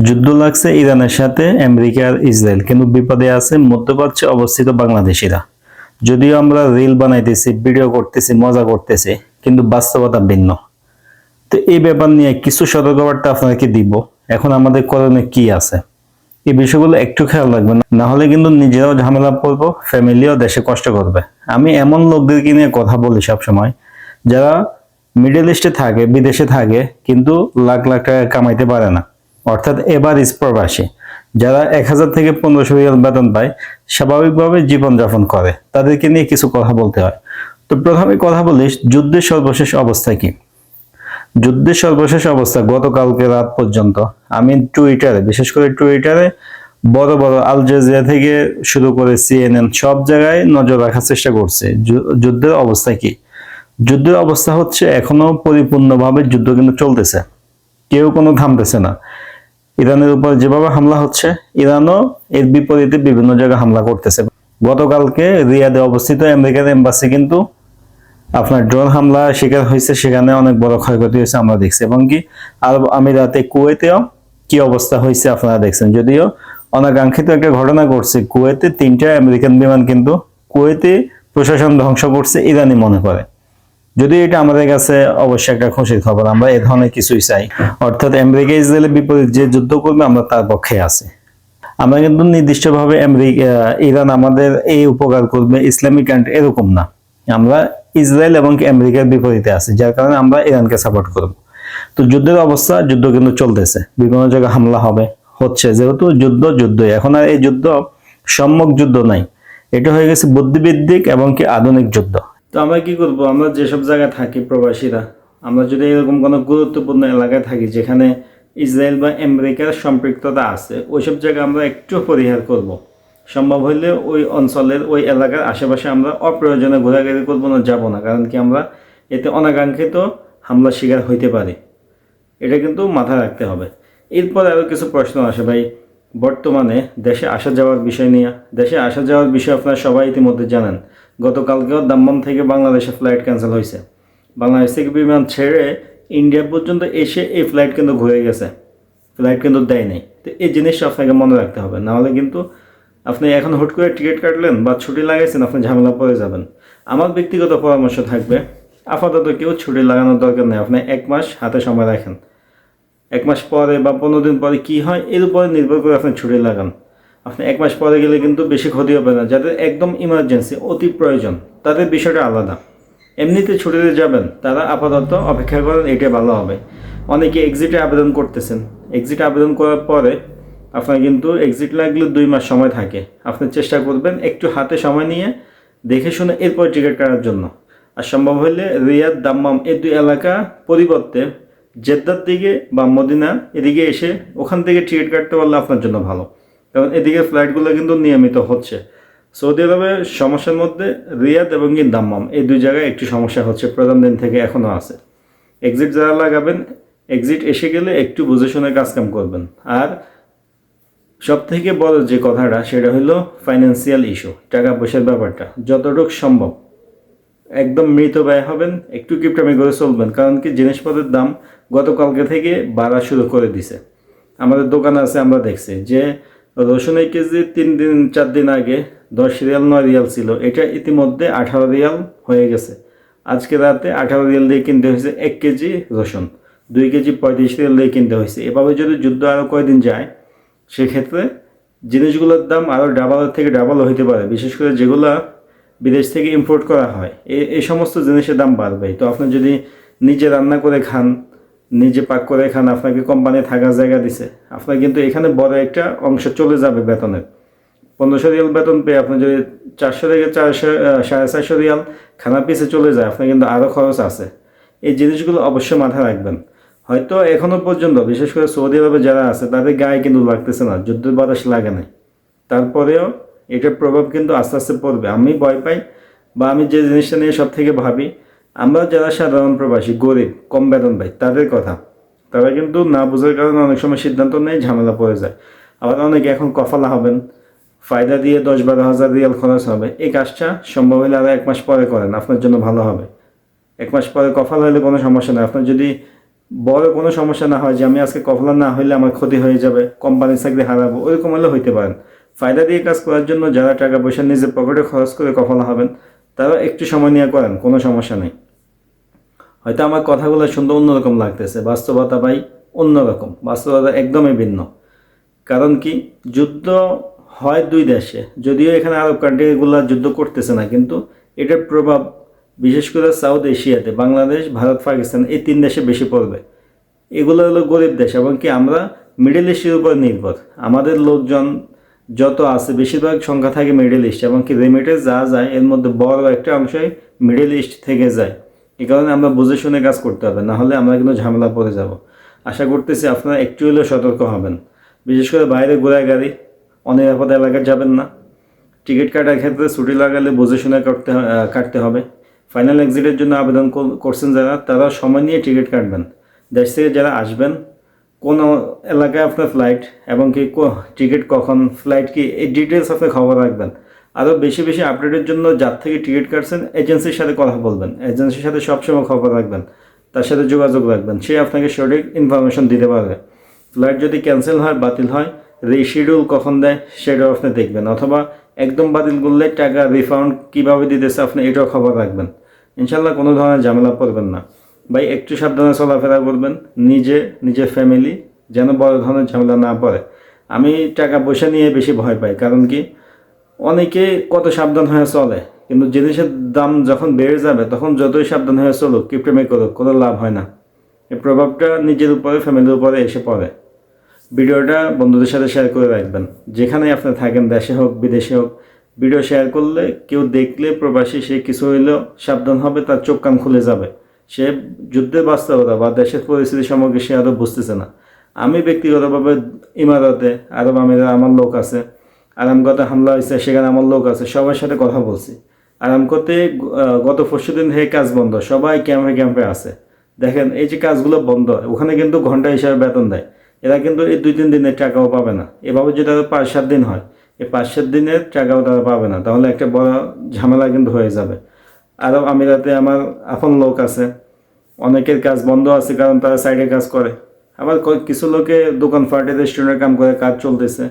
যুদ্ধ লাগছে ইরানের সাথে আমেরিকা আর ইসরায়েল, কিন্তু বিপদে আছে মধ্যপ্রাচ্যে অবস্থিত বাংলাদেশিরা। যদিও আমরা রিল বানাইতেছি, ভিডিও করতেছি, মজা করতেছি, কিন্তু বাস্তবতা ভিন্ন। তো এই ব্যাপার নিয়ে কিছু সতর্কবার্তা আপনাকে দিব। এখন আমাদের করণীয় কি আছে, এই বিষয়গুলো একটু খেয়াল রাখবেন, না হলে কিন্তু নিজেরাও ঝামেলা পড়বো, ফ্যামিলিও দেশে কষ্ট করবে। আমি এমন লোকদেরকে নিয়ে কথা বলি সবসময়, যারা মিডল ইস্টে থাকে, বিদেশে থাকে, কিন্তু লাখ লাখ টাকা কামাইতে পারে না, অর্থাৎ এভারেজ প্রবাসী, যারা 1000 থেকে 1500 রিয়াল বেতন পায়, স্বাভাবিকভাবে জীবনযাপন করে, তাদেরকে নিয়ে কিছু কথা বলতে হয়। তো প্রথমে কথা বলিস, যুদ্ধের সর্বশেষ অবস্থা কি। যুদ্ধের সর্বশেষ অবস্থা গতকালকে রাত পর্যন্ত আমি টুইটারে, বিশেষ করে টুইটারে বড় বড় আল জাজিরা থেকে শুরু করে সিএনএন সব জায়গায় নজর রাখার চেষ্টা করছে যুদ্ধের অবস্থা কি। যুদ্ধের অবস্থা হচ্ছে এখনো পরিপূর্ণভাবে যুদ্ধ কিন্তু চলতেছে, কেউ কোনো থামতেছে না। ইরানের উপর যেভাবে হামলা হচ্ছে, ইরানও এর বিপরীতে বিভিন্ন জায়গায় হামলা করতেছে। গতকালকে রিয়াদে অবস্থিত আমেরিকান এম্বাসি কিন্তু আপনার ড্রোন হামলা শিকার হয়েছে, সেখানে অনেক বড় ক্ষয়ক্ষতি হয়েছে আমরা দেখছি, এবং কি আরব আমিরাতে কুয়েতেও কি অবস্থা হয়েছে আপনারা দেখছেন। যদিও অনাকাঙ্ক্ষিত একটা ঘটনা ঘটছে, কুয়েতে 3টা আমেরিকান বিমান কিন্তু কুয়েতে প্রশাসন ধ্বংস করছে ইরানি মনে করে। যদি এটা আমাদের কাছে অবশ্যই একটা খুশির খবর, আমরা এ ধরনের কিছুই চাই, অর্থাৎ আমেরিকা ইসরায়েলের বিপরীত যে যুদ্ধ করবে আমরা তার পক্ষে আছি। আমরা কিন্তু নির্দিষ্টভাবে ইরান আমাদের এই উপকার করবে, ইসলামিক কান্ট্রি এরকম না। আমরা ইসরায়েল এবং আমেরিকার বিপরীতে আছি, যার কারণে আমরা ইরানকে সাপোর্ট করব। তো যুদ্ধের অবস্থা, যুদ্ধ কিন্তু চলতেছে, বিভিন্ন জায়গায় হামলা হচ্ছে, যেহেতু যুদ্ধই এখন। আর এই যুদ্ধ সম্মুখ যুদ্ধ নাই, এটা হয়ে গেছে বুদ্ধিবৃত্তিক এবং কি আধুনিক যুদ্ধ। তো আমরা কি করব, আমরা যেসব জায়গায় থাকি প্রবাসীরা, আমরা যদি এরকম কোনো গুরুত্বপূর্ণ এলাকায় থাকি যেখানে ইসরায়েল বা আমেরিকার সম্পৃক্ততা আছে, ওইসব জায়গায় আমরা একটু পরিহার করব। সম্ভব হইলে ওই অঞ্চলের, ওই এলাকার আশেপাশে আমরা অপ্রয়োজনে ঘোরাঘুরি করবো না, যাব না, কারণ কি আমরা এতে অনাকাঙ্ক্ষিত হামলার শিকার হইতে পারি। এটা কিন্তু মাথায় রাখতে হবে। এরপর আরও কিছু প্রশ্ন আসে ভাই, বর্তমানে দেশে আসা যাওয়ার বিষয় নিয়ে। দেশে আসা যাওয়ার বিষয় আপনারা সবাই ইতিমধ্যে জানেন। গতকালকেও দাম্মাম থেকে বাংলাদেশে ফ্লাইট ক্যান্সেল হয়েছে। বাংলাদেশ থেকে বিমান ছেড়ে ইন্ডিয়া পর্যন্ত এসে এই ফ্লাইট কিন্তু ঘুরে গেছে, ফ্লাইট কিন্তু দেয় নাই। তো এই জিনিসটা আপনাকে মনে রাখতে হবে, নাহলে কিন্তু আপনি এখন হুট করে টিকিট কাটলেন বা ছুটি লাগাইছেন, আপনি ঝামেলা পড়ে যাবেন। আমার ব্যক্তিগত পরামর্শ থাকবে, আপাতত কেউ ছুটি লাগানোর দরকার নেই। আপনি 1 মাস হাতে সময় রাখেন, 1 মাস পরে বা 15 দিন পরে কি হয় এর উপরে নির্ভর করে আপনি ছুটি লাগান। আপনি 1 মাস পরে গেলে কিন্তু বেশি ক্ষতি হবে না। যাদের একদম ইমার্জেন্সি, অতি প্রয়োজন, তাদের বিষয়টা আলাদা। এমনিতে ছুটিতে যাবেন, তারা আপাতত অপেক্ষা করেন, এটাই ভালো হবে। অনেকে এক্সিটে আবেদন করতেছেন, এক্সিট আবেদন করার পরে আপনার কিন্তু এক্সিট লাগলে 2 মাস সময় থাকে। আপনি চেষ্টা করবেন একটু হাতে সময় নিয়ে দেখে শুনে এরপর টিকিট কাটার জন্য। আর সম্ভব হলে রিয়াদ, দাম্মাম এই 2 এলাকা পরিবর্তে জেদ্দার দিকে বা মদিনা এদিকে এসে ওখান থেকে টিকিট কাটতে পারলে আপনার জন্য ভালো, কারণ এদিকে ফ্লাইটগুলো কিন্তু নিয়মিত হচ্ছে। সৌদি আরবের সমস্যার মধ্যে রিয়াদ এবং দাম্মাম এই 2 জায়গায় একটু সমস্যা হচ্ছে, প্রথম দিন থেকে এখনও আছে। এক্সিট যারা লাগাবেন, এক্সিট এসে গেলে একটু বুঝে শুনে কাজকাম করবেন। আর সব থেকে বড় যে কথাটা, সেটা হলো ফাইন্যান্সিয়াল ইস্যু, টাকা পয়সার ব্যাপারটা যতটুকু সম্ভব একদম মৃত ব্যয় হবেন, একটু কিপটামি করে চলবেন, কারণ কি জিনিসপত্রের দাম গতকালকে থেকে বাড়া শুরু করে দিছে। আমাদের দোকান আছে, আমরা দেখছি যে রসুনের কেজি 3-4 দিন আগে 10 রিয়াল 9 রিয়াল ছিল, এটা ইতিমধ্যে 18 রিয়াল হয়ে গেছে। আজকে রাতে 18 রিয়াল দিয়ে কিনতে হয়েছে 1 কেজি রসুন, 2 কেজি 35 রিয়াল দিয়ে কিনতে হয়েছে। এভাবে যদি যুদ্ধ আরও কয়দিন যায়, সেক্ষেত্রে জিনিসগুলোর দাম আরও ডাবলের থেকে ডাবল হইতে পারে, বিশেষ করে যেগুলো বিদেশ থেকে ইম্পোর্ট করা হয়, এই সমস্ত জিনিসের দাম বাড়বে। তো আপনি যদি নিজে রান্না করে খান, নিজে পাক করে খান, আপনাকে কোম্পানি থাকার জায়গা দিছে, আপনার কিন্তু এখানে বড় একটা অংশ চলে যাবে বেতনের। 1500 রিয়াল বেতন পেয়ে আপনি যদি 400 থেকে 450 রিয়াল খানা পিছে চলে যায়, আপনার কিন্তু আরও খরচ আছে। এই জিনিসগুলো অবশ্যই মাথায় রাখবেন। হয়তো এখনও পর্যন্ত বিশেষ করে সৌদি আরবে যারা আছে তাদের গায়ে কিন্তু লাগতেছে না, যুদ্ধের বাতাস লাগে নাই, তারপরেও এটার প্রভাব কিন্তু আস্তে আস্তে পড়বে। আমি ভয় পাই, বা আমি যে জিনিসটা নিয়ে সব থেকে ভাবি, আমরা যারা সাধারণ প্রবাসী, গরিব, কম বেতন পাই, তাদের কথা। তারা কিন্তু না বোঝার কারণে অনেক সময় সিদ্ধান্ত নেই, ঝামেলা পড়ে যায়। আবার অনেকে এখন কফালা হবেন, ফায়দা দিয়ে 10-12 হাজার রিয়াল খরচ হবে। এই কাজটা সম্ভব হলে আরও 1 মাস পরে করেন, আপনার জন্য ভালো হবে। 1 মাস পরে কফাল হলে কোনো সমস্যা নেই। আপনার যদি বড় কোনো সমস্যা না হয় যে আমি আজকে কফলা না হইলে আমার ক্ষতি হয়ে যাবে, কোম্পানির চাকরি হারাবো, ওইরকম হলে হইতে পারেন। ফায়দা দিয়ে কাজ করার জন্য যারা টাকা পয়সা নিজের পকেটে খরচ করে কফলা হবেন তারা একটু সময় নিয়ে করেন, কোনো সমস্যা নেই। হয়তো আমার কথাগুলো শুনতে অন্যরকম লাগতেছে, বাস্তবতা ভাই অন্যরকম, বাস্তবতা একদমই ভিন্ন। কারণ কি, যুদ্ধ হয় দুই দেশে, যদিও এখানে আরব কান্ট্রিগুলো যুদ্ধ করতেছে না, কিন্তু এটার প্রভাব বিশেষ করে সাউথ এশিয়াতে বাংলাদেশ, ভারত, পাকিস্তান এই তিন দেশে বেশি পড়বে। এগুলো হলো গরিব দেশ, এবং কি আমরা মিডল ইস্টের উপর নির্ভর। আমাদের লোকজন যত আছে বেশিরভাগ সংখ্যা থাকে মিডল ইস্ট, এবং কি রেমিটেন্স যা যায় এর মধ্যে বড় একটা অংশই মিডল ইস্ট থেকে যায়। এই কারণে আমরা বুঝে শুনে কাজ করতে হবে, না হলে আমরা কিন্তু ঝামেলা পড়ে যাব। আশা করতেছি আপনারা একটু হলেও সতর্ক হবেন। বিশেষ করে বাইরে ঘোরা গাড়ি অনিরাপদ এলাকায় যাবেন না। টিকিট কাটার ক্ষেত্রে ছুটি লাগালে বুঝে শুনে কাটতে হবে। ফাইনাল এক্সিটের জন্য আবেদন করছেন যারা, তারা সময় নিয়ে টিকিট কাটবেন। দেশ থেকে যারা আসবেন, কোন এলাকায় আপনার ফ্লাইট, এবং কি টিকিট কখন, ফ্লাইট কি, এই ডিটেলস আপনি খবর রাখবেন। আরও বেশি বেশি আপডেটের জন্য যার থেকে টিকিট কাটছেন এজেন্সির সাথে কথা বলবেন, এজেন্সির সাথে সবসময় খবর রাখবেন, তার সাথে যোগাযোগ রাখবেন, সে আপনাকে সঠিক ইনফরমেশন দিতে পারবে। ফ্লাইট যদি ক্যান্সেল হয়, বাতিল হয়, রিশিডিউল কখন দেয় সেটাও আপনি দেখবেন, অথবা একদম বাতিল করলে টাকা রিফাউন্ড কীভাবে দিতেছে আপনি এটাও খবর রাখবেন। ইনশাল্লাহ কোনো ধরনের ঝামেলা পড়বেন না ভাই। একটু সাবধানে চলাফেরা করবেন, নিজের ফ্যামিলি যেন বড় ধরনের ঝামেলা না পড়ে। আমি টাকা পয়সা নিয়ে বেশি ভয় পাই, কারণ কি অনেকে কত সাবধান হয়ে চলে, কিন্তু জিনিসের দাম যখন বেড়ে যাবে তখন যতই সাবধান হয়ে চলুক, কিপটেমি করুক, কোনো লাভ হয় না। এই প্রভাবটা নিজের উপরে, ফ্যামিলির উপরে এসে পড়ে। ভিডিওটা বন্ধুদের সাথে শেয়ার করে রাখবেন, যেখানেই আপনি থাকেন, দেশে হোক বিদেশে হোক। ভিডিও শেয়ার করলে কেউ দেখলে প্রবাসী, সে কিছু হইলেও সাবধান হবে, তার চোখ কান খুলে যাবে। সে যুদ্ধের বাস্তবতা বা দেশের পরিস্থিতি সম্পর্কে সে আরও বুঝতেছে না। আমি ব্যক্তিগতভাবে ইমারতে, আরব আমিরে আমার লোক আছে, আরামকোতে হামলা হয়েছে, সেখানে আমার লোক আছে, সবার সাথে কথা বলছি। আরামকোতে গত পরশুদিন থেকে কাজ বন্ধ, সবাই ক্যাম্পে আছে। দেখেন এই যে কাজগুলো বন্ধ, ওখানে কিন্তু ঘন্টা হিসাবে বেতন দেয়। এরা কিন্তু এই 2-3 দিনের টাকাও পাবে না। এভাবে যদি তাদের 5-7 দিন হয়, এই 5-7 দিনের টাকাও তারা পাবে না, তাহলে একটা বড় ঝামেলা কিন্তু হয়ে যাবে। আরব আমিরাতে আমার আপন লোক আছে, অনেকের কাজ বন্ধ আছে কারণ তারা সাইডে কাজ করে। আবার কিছু লোকে দোকান ফাটে, রেস্টুরেন্টের কাম করে, কাজ চলতেছে।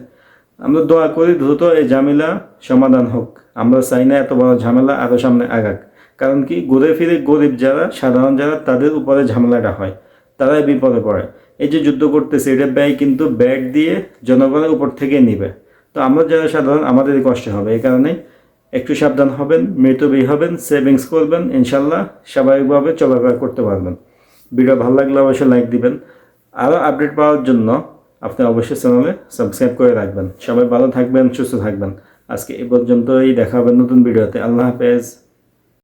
আমরা দোয়া করি দ্রুত এই ঝামেলা সমাধান হোক। আমরা চাই না এত বড় ঝামেলা আরও সামনে আগাক। কারণ কি, ঘুরে ফিরে গরিব যারা, সাধারণ যারা, তাদের উপরে ঝামেলাটা হয়, তারাই বিপদে পড়ে। এই যে যুদ্ধ করতেছে, এটা ব্যয় কিন্তু ব্যাট দিয়ে জনগণের উপর থেকে নিবে। তো আমরা যারা সাধারণ, আমাদেরই কষ্ট হবে। এই কারণে একটু সাবধান হবেন, মৃত্যুবী হবেন, সেভিংস করবেন, ইনশাল্লাহ স্বাভাবিকভাবে চলাফেরা করতে পারবেন। ভিডিও ভালো লাগলে অবশ্যই লাইক দিবেন। আরও আপডেট পাওয়ার জন্য আপনি অবশ্যই চ্যানেলে সাবস্ক্রাইব করে রাখবেন। সবাই ভালো থাকবেন, সুস্থ থাকবেন। আজকে এ পর্যন্তই, দেখা হবে নতুন ভিডিওতে। আল্লাহ হাফেজ।